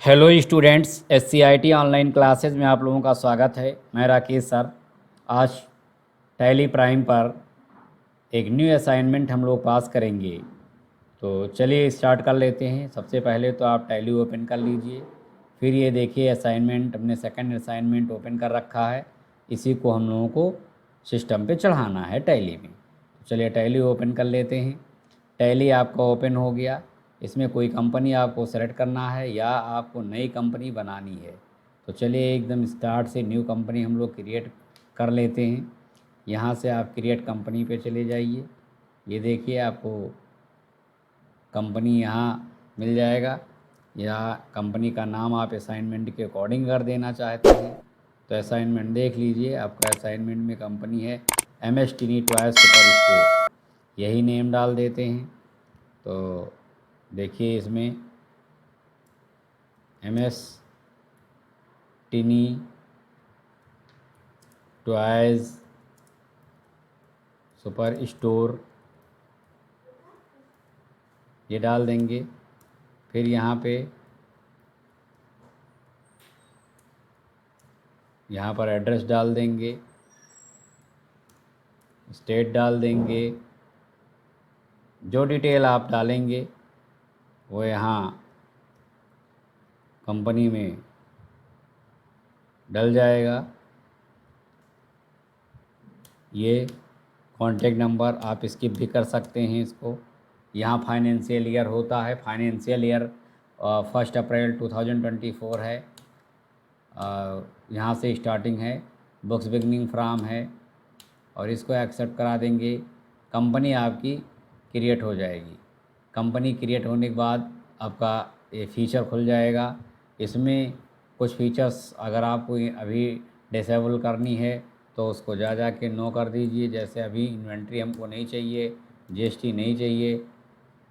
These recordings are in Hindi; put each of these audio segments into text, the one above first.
Hello students, SCIT online classes में आप लोगों का स्वागत है। मैं राकेश सर। आज टैली प्राइम पर एक न्यू असाइनमेंट हम लोग पास करेंगे। तो चलिए स्टार्ट कर लेते हैं। सबसे पहले तो आप टैली ओपन कर लीजिए। फिर ये देखिए असाइनमेंट, हमने सेकंड असाइनमेंट ओपन कर रखा है। इसी को हम लोगों को सिस्टम पे चढ़ाना है टैली में। तो चलिए टैली ओपन कर लेते हैं। टैली आपका ओपन हो गया। इसमें कोई कंपनी आपको सेलेक्ट करना है या आपको नई कंपनी बनानी है। तो चलिए एकदम स्टार्ट से न्यू कंपनी हम लोग क्रिएट कर लेते हैं। यहाँ से आप क्रिएट कंपनी पे चले जाइए। ये देखिए आपको कंपनी यहाँ मिल जाएगा, या कंपनी का नाम आप असाइनमेंट के अकॉर्डिंग कर देना चाहते हैं तो असाइनमेंट देख लीजिए। आपका असाइनमेंट में कंपनी है MS Tiny Toys Super Store, यही नेम डाल देते हैं। तो देखिए इसमें MS Tiny Toys Super Store ये डाल देंगे। फिर यहाँ पर एड्रेस डाल देंगे, स्टेट डाल देंगे। जो डिटेल आप डालेंगे वो यहाँ कंपनी में डल जाएगा। ये कॉन्टैक्ट नंबर आप स्किप भी कर सकते हैं इसको। यहाँ फाइनेंशियल ईयर होता है, फाइनेंशियल ईयर 1 अप्रैल 2024 है। यहाँ से स्टार्टिंग है, बुक्स बिगनिंग फ्राम है, और इसको एक्सेप्ट करा देंगे। कंपनी आपकी क्रिएट हो जाएगी। कंपनी क्रिएट होने के बाद आपका ये फीचर खुल जाएगा। इसमें कुछ फीचर्स अगर आपको अभी डिसेबल करनी है तो उसको जा के नो कर दीजिए। जैसे अभी इन्वेंट्री हमको नहीं चाहिए, GST नहीं चाहिए,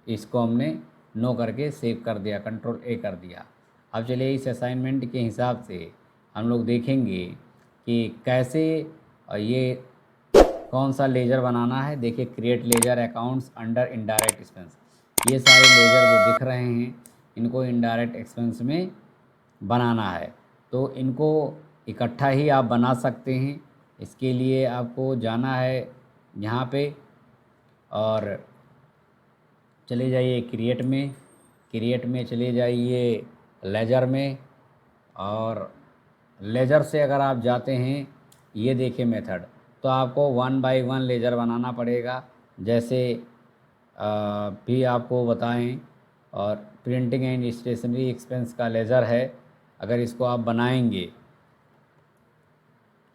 इसको हमने नो करके सेव कर दिया, कंट्रोल A कर दिया। अब चलिए इस असाइनमेंट के हिसाब से हम लोग देखेंगे कि कैसे ये कौन सा लेजर बनाना है। देखिए create ledger accounts under indirect expense, ये सारे लेजर जो दिख रहे हैं इनको इनडायरेक्ट एक्सपेंस में बनाना है। तो इनको इकट्ठा ही आप बना सकते हैं। इसके लिए आपको जाना है यहाँ पे और चले जाइए क्रिएट में चले जाइए लेजर में। और लेजर से अगर आप जाते हैं, ये देखिए मेथड, तो आपको 1 बाय 1 लेजर बनाना पड़ेगा। जैसे भी आपको बताएं। और प्रिंटिंग एंड स्टेशनरी एक्सपेंस का लेज़र है, अगर इसको आप बनाएंगे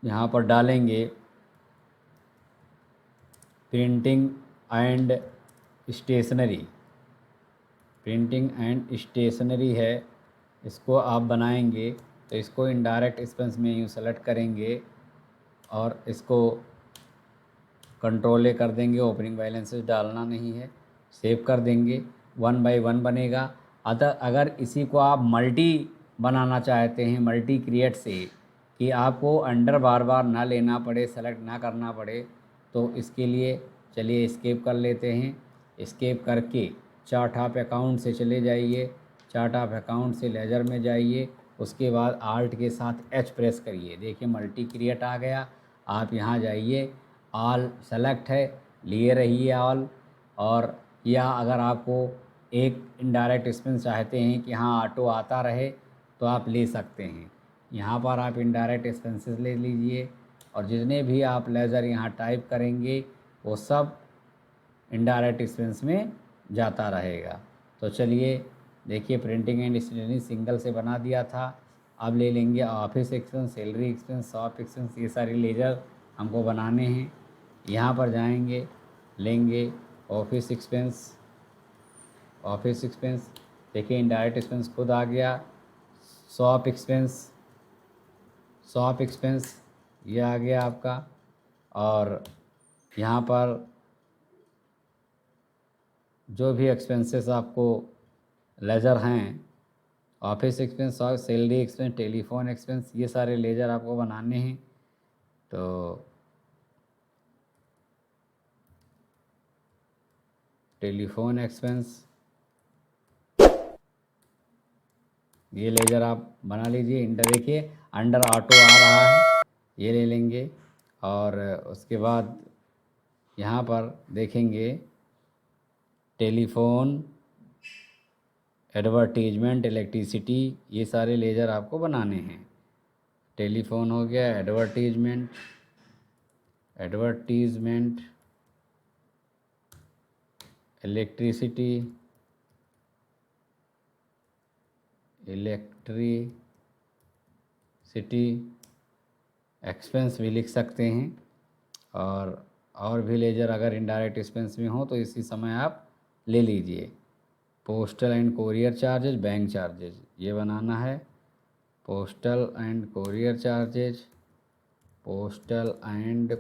यहाँ पर डालेंगे printing and stationery, printing and stationery है, इसको आप बनाएंगे तो इसको इनडायरेक्ट एक्सपेंस में यूँ सेलेक्ट करेंगे और इसको कंट्रोल A कर देंगे। ओपनिंग बैलेंसेस डालना नहीं है, सेव कर देंगे। 1 बाय 1 बनेगा। अगर इसी को आप मल्टी बनाना चाहते हैं, मल्टी क्रिएट से, कि आपको अंडर बार बार ना लेना पड़े, सेलेक्ट ना करना पड़े, तो इसके लिए चलिए एस्केप कर लेते हैं। एस्केप करके चार्ट ऑफ अकाउंट से चले जाइए, चार्ट ऑफ अकाउंट से लेजर में जाइए, उसके बाद आल्ट के साथ H प्रेस करिए। देखिए मल्टी क्रिएट आ गया। आप यहाँ जाइए, ऑल सेलेक्ट है, लिए रहिए ऑल। और या अगर आपको एक इनडायरेक्ट एक्सपेंस चाहते हैं कि हाँ ऑटो आता रहे तो आप ले सकते हैं। यहाँ पर आप इनडायरेक्ट एक्सपेंसेस ले लीजिए और जितने भी आप लेज़र यहाँ टाइप करेंगे वो सब इनडायरेक्ट एक्सपेंस में जाता रहेगा। तो चलिए देखिए प्रिंटिंग एंड स्टेशनरी सिंगल से बना दिया था। अब ले लेंगे office expense, salary expense, shop expense, ये सारे लेजर हमको बनाने हैं। यहाँ पर जाएंगे, लेंगे ऑफिस एक्सपेंस, ऑफिस एक्सपेंस, देखिए इनडायरेक्ट एक्सपेंस खुद आ गया। शॉप एक्सपेंस, शॉप एक्सपेंस ये आ गया आपका। और यहाँ पर जो भी एक्सपेंसेस आपको लेजर हैं, office expense, salary expense, telephone expense, ये सारे लेजर आपको बनाने हैं। तो टेलीफोन एक्सपेंस ये लेज़र आप बना लीजिए। इंटर देखिए अंडर ऑटो आ रहा है, ये ले लेंगे। और उसके बाद यहाँ पर देखेंगे टेलीफोन, एडवर्टीजमेंट, इलेक्ट्रिसिटी, ये सारे लेज़र आपको बनाने हैं। टेलीफोन हो गया, एडवर्टीजमेंट, इलेक्ट्रिसिटी, एक्सपेंस भी लिख सकते हैं। और भी लेज़र अगर इनडायरेक्ट एक्सपेंस में हो तो इसी समय आप ले लीजिए। Postal and courier charges, bank charges, ये बनाना है। Postal and courier charges, postal and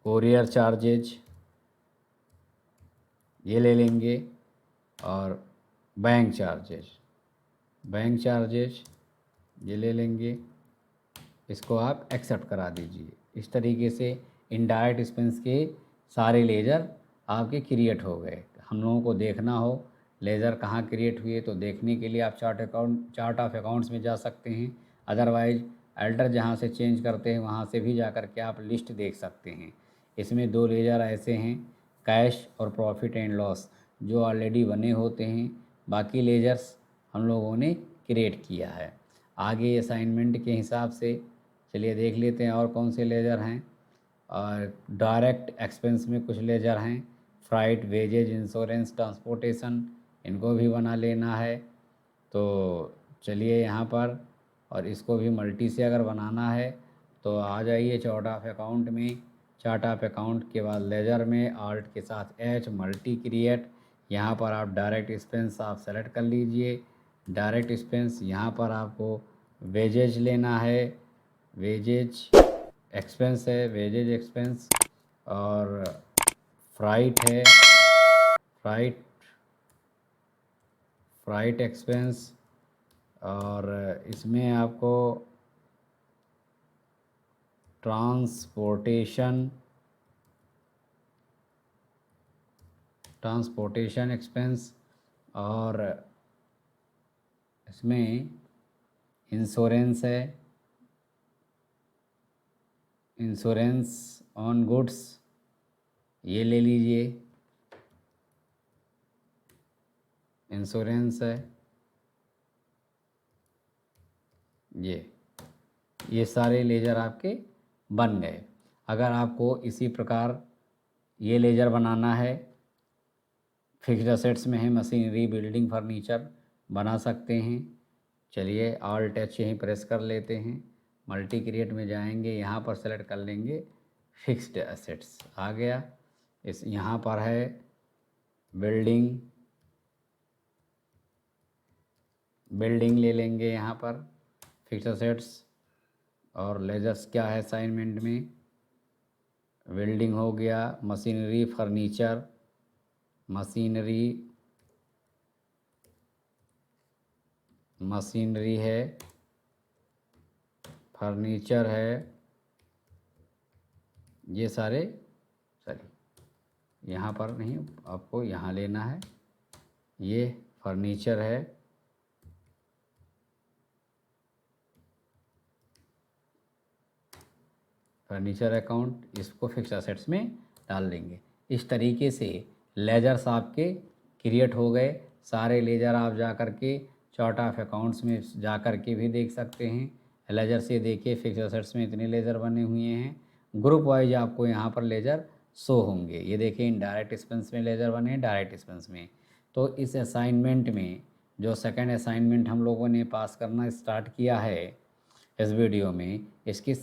courier charges, ये ले लेंगे। और बैंक चार्जेज ये ले लेंगे। इसको आप एक्सेप्ट करा दीजिए। इस तरीके से इनडायरेक्ट एक्सपेंस के सारे लेज़र आपके क्रिएट हो गए। हम लोगों को देखना हो लेज़र कहाँ क्रिएट हुए तो देखने के लिए आप चार्ट ऑफ अकाउंट्स में जा सकते हैं। अदरवाइज एल्टर जहाँ से चेंज करते हैं वहाँ से भी जा कर के आप लिस्ट देख सकते हैं। इसमें 2 लेज़र ऐसे हैं, कैश और प्रॉफिट एंड लॉस, जो ऑलरेडी बने होते हैं। बाकी लेज़र्स हम लोगों ने क्रिएट किया है। आगे असाइनमेंट के हिसाब से चलिए देख लेते हैं और कौन से लेज़र हैं। और डायरेक्ट एक्सपेंस में कुछ लेज़र हैं, फ्राइट, वेजेज, इंश्योरेंस, ट्रांसपोर्टेशन, इनको भी बना लेना है। तो चलिए यहाँ पर, और इसको भी मल्टी से अगर बनाना है तो आ जाइए चार्ट ऑफ अकाउंट में। चार्ट ऑफ अकाउंट के बाद लेज़र में आल्ट के साथ एच, मल्टी क्रिएट। यहाँ पर आप डायरेक्ट एक्सपेंस आप सेलेक्ट कर लीजिए। डायरेक्ट एक्सपेंस यहाँ पर आपको वेजेज लेना है, वेजेज एक्सपेंस है, वेजेज एक्सपेंस। और फ्राइट है, फ्राइट फ्राइट एक्सपेंस। और इसमें आपको ट्रांसपोर्टेशन एक्सपेंस। और इसमें इंश्योरेंस है, इंश्योरेंस ऑन गुड्स, ये ले लीजिए, इंश्योरेंस है ये सारे लेज़र आपके बन गए। अगर आपको इसी प्रकार ये लेज़र बनाना है, फिक्स्ड असेट्स में है, मशीनरी, बिल्डिंग, फर्नीचर बना सकते हैं। चलिए ऑल टच यहीं प्रेस कर लेते हैं, मल्टी क्रिएट में जाएंगे, यहाँ पर सेलेक्ट कर लेंगे फिक्स्ड असेट्स, आ गया। इस यहाँ पर है बिल्डिंग ले लेंगे यहाँ पर फिक्स्ड असेट्स। और लेजर्स क्या है असाइनमेंट में, बिल्डिंग हो गया, मशीनरी, फर्नीचर, मशीनरी है, फर्नीचर है, ये सारे सॉरी यहाँ पर नहीं, आपको यहाँ लेना है। ये फर्नीचर है, फर्नीचर अकाउंट, इसको फिक्स असेट्स में डाल देंगे। इस तरीके से लेजर्स आपके क्रिएट हो गए। सारे लेजर आप जा कर के चार्ट ऑफ अकाउंट्स में जा कर के भी देख सकते हैं। लेजर से देखिए फिक्स असेट्स में इतने लेजर बने हुए हैं। ग्रुप वाइज आपको यहाँ पर लेजर शो होंगे। ये देखिए इनडायरेक्ट एक्सपेंस में लेजर बने हैं, डायरेक्ट एक्सपेंस में। तो इस असाइनमेंट में जो सेकंड असाइनमेंट हम लोगों ने पास करना स्टार्ट किया है, इस वीडियो में इसकी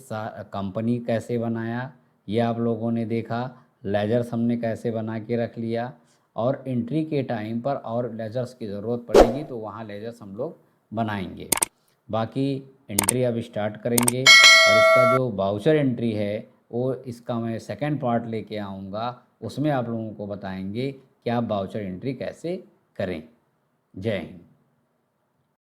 कंपनी कैसे बनाया ये आप लोगों ने देखा। लेजर्स हमने कैसे बना के रख लिया, और एंट्री के टाइम पर और लेजर्स की ज़रूरत पड़ेगी तो वहाँ लेजर्स हम लोग बनाएंगे। बाकी एंट्री अब स्टार्ट करेंगे, और इसका जो वाउचर एंट्री है वो इसका मैं सेकंड पार्ट लेके आऊँगा। उसमें आप लोगों को बताएंगे कि आप वाउचर एंट्री कैसे करें। जय हिंद।